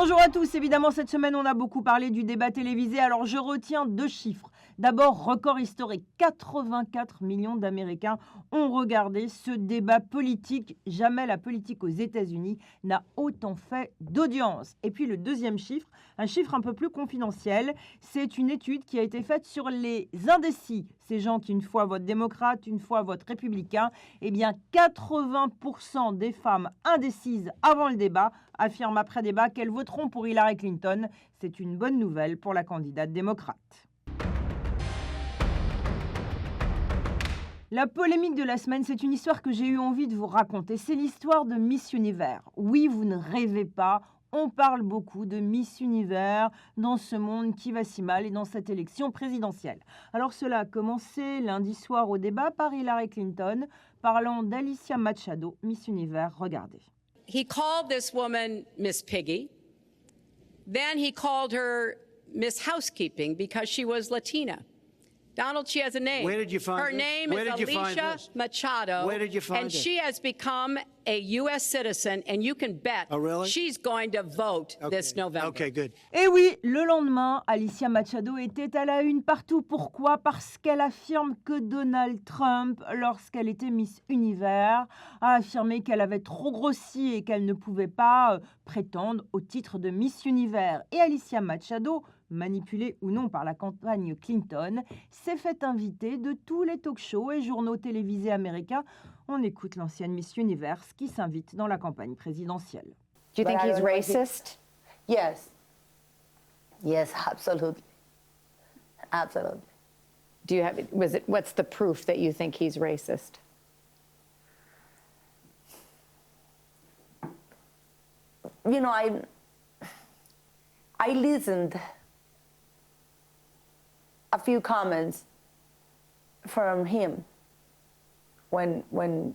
Bonjour à tous, évidemment cette semaine on a beaucoup parlé du débat télévisé, alors je retiens 2 chiffres. D'abord, record historique, 84 millions d'Américains ont regardé ce débat politique. Jamais la politique aux États-Unis n'a autant fait d'audience. Et puis le deuxième chiffre, un chiffre un peu plus confidentiel, c'est une étude qui a été faite sur les indécis. Ces gens qui une fois votent démocrate, une fois votent républicain, eh bien 80% des femmes indécises avant le débat affirment après débat qu'elles voteront pour Hillary Clinton. C'est une bonne nouvelle pour la candidate démocrate. La polémique de la semaine, c'est une histoire que j'ai eu envie de vous raconter. C'est l'histoire de Miss Univers. Oui, vous ne rêvez pas, on parle beaucoup de Miss Univers dans ce monde qui va si mal et dans cette élection présidentielle. Alors cela a commencé lundi soir au débat par Hillary Clinton, parlant d'Alicia Machado, Miss Univers. Regardez. He called this woman Miss Piggy. Then he called her Miss Housekeeping because she was Latina. Donald, she has a name. Where did you find her this? name Where is did you find Alicia this? Machado. Where did you find and this? she has become a U.S. citizen, and you can bet she's going to vote this November. Okay, good. Et oui, le lendemain, Alicia Machado était à la une partout. Pourquoi ? Parce qu'elle affirme que Donald Trump, lorsqu'elle était Miss Univers, a affirmé qu'elle avait trop grossi et qu'elle ne pouvait pas prétendre au titre de Miss Univers. Et Alicia Machado, manipulée ou non par la campagne Clinton, s'est fait inviter de tous les talk-shows et journaux télévisés américains. On écoute l'ancienne Miss Univers qui s'invite dans la campagne présidentielle. Do you think he's racist? Yes. Yes, absolutely. Absolutely. Do you have what's the proof that you think he's racist? You know, I listened a few comments from him when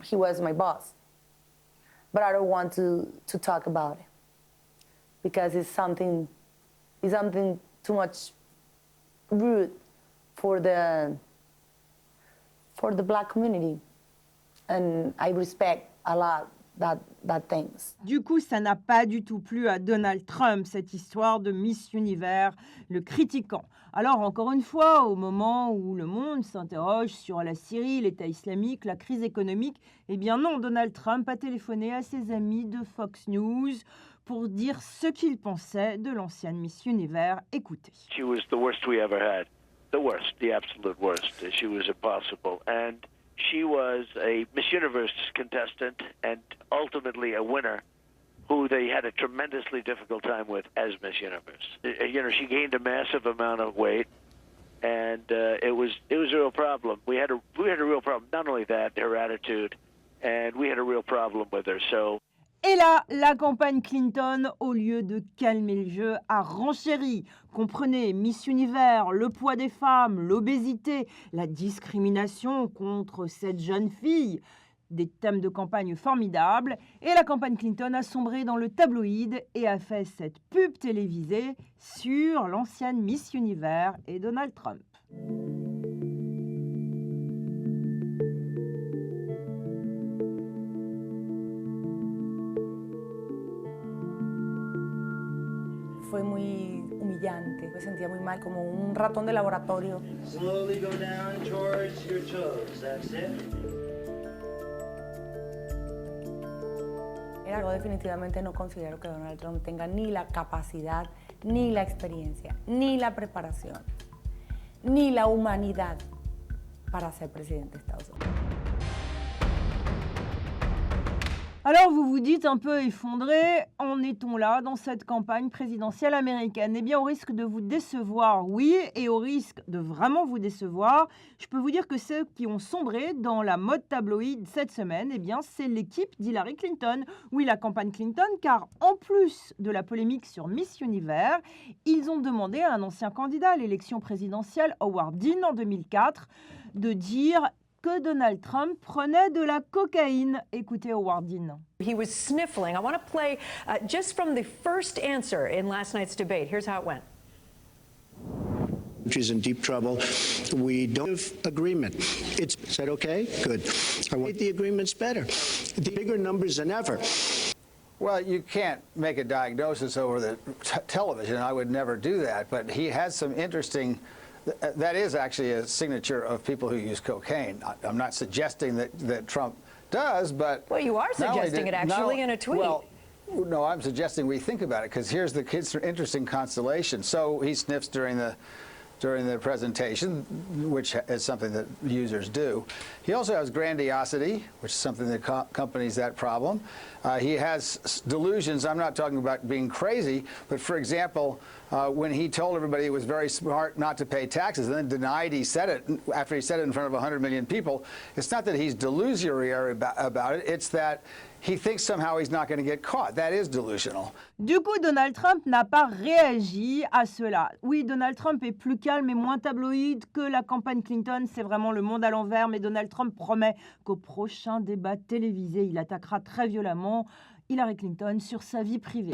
he was my boss. But I don't want to talk about it because it's something too much rude for the black community, and I respect a lot that things. Du coup, ça n'a pas du tout plu à Donald Trump, cette histoire de Miss Univers, le critiquant. Alors, encore une fois, au moment où le monde s'interroge sur la Syrie, l'État islamique, la crise économique, eh bien non, Donald Trump a téléphoné à ses amis de Fox News pour dire ce qu'il pensait de l'ancienne Miss Univers. Écoutez. She was the worst we ever had. The worst, the absolute worst. She was impossible. And she was a Miss Universe contestant and ultimately a winner who they had a tremendously difficult time with as Miss Universe. You know, she gained a massive amount of weight, and it was a real problem. We had a real problem. Not only that, her attitude, and we had a real problem with her. So. Et là, la campagne Clinton, au lieu de calmer le jeu, a renchéri. Comprenez, Miss Univers, le poids des femmes, l'obésité, la discrimination contre cette jeune fille. Des thèmes de campagne formidables. Et la campagne Clinton a sombré dans le tabloïd et a fait cette pub télévisée sur l'ancienne Miss Univers et Donald Trump. Fue muy humillante, me sentía muy mal, como un ratón de laboratorio. Slowly go down towards your toes, that's it. Yo definitivamente no considero que Donald Trump tenga ni la capacidad, ni la experiencia, ni la preparación, ni la humanidad para ser presidente de Estados Unidos. Alors vous vous dites un peu effondré, en est-on là dans cette campagne présidentielle américaine ? Eh bien au risque de vous décevoir, oui, et au risque de vraiment vous décevoir, je peux vous dire que ceux qui ont sombré dans la mode tabloïd cette semaine, eh bien c'est l'équipe d'Hillary Clinton. Oui, la campagne Clinton, car en plus de la polémique sur Miss Univers, ils ont demandé à un ancien candidat à l'élection présidentielle, Howard Dean en 2004, de dire que Donald Trump prenait de la cocaïne. Écoutez Howard Dean. He was sniffling. I want to play just from the first answer in last night's debate. Here's how it went. She's in deep trouble. We don't have agreement. It's said, okay, good. I want the agreements better. The bigger numbers than ever. Well, you can't make a diagnosis over the television. I would never do that. But he has some interesting, that is actually a signature of people who use cocaine. I'm not suggesting that Trump does, but... Well, you are suggesting it actually in a tweet. Well, no, I'm suggesting we think about it, because here's the interesting constellation. So he sniffs during the presentation, which is something that users do. He also has grandiosity, which is something that accompanies that problem. He has delusions. I'm not talking about being crazy, but for example, when he told everybody it was very smart not to pay taxes and then denied he said it after he said it in front of 100 million people, it's not that he's delusionary about it, it's that he thinks somehow he's not going to get caught. That is delusional. Du coup, Donald Trump n'a pas réagi à cela. Oui, Donald Trump est plus calme et moins tabloïd que la campagne Clinton. C'est vraiment le monde à l'envers. Mais Donald Trump promet qu'au prochain débat télévisé, il attaquera très violemment Hillary Clinton sur sa vie privée.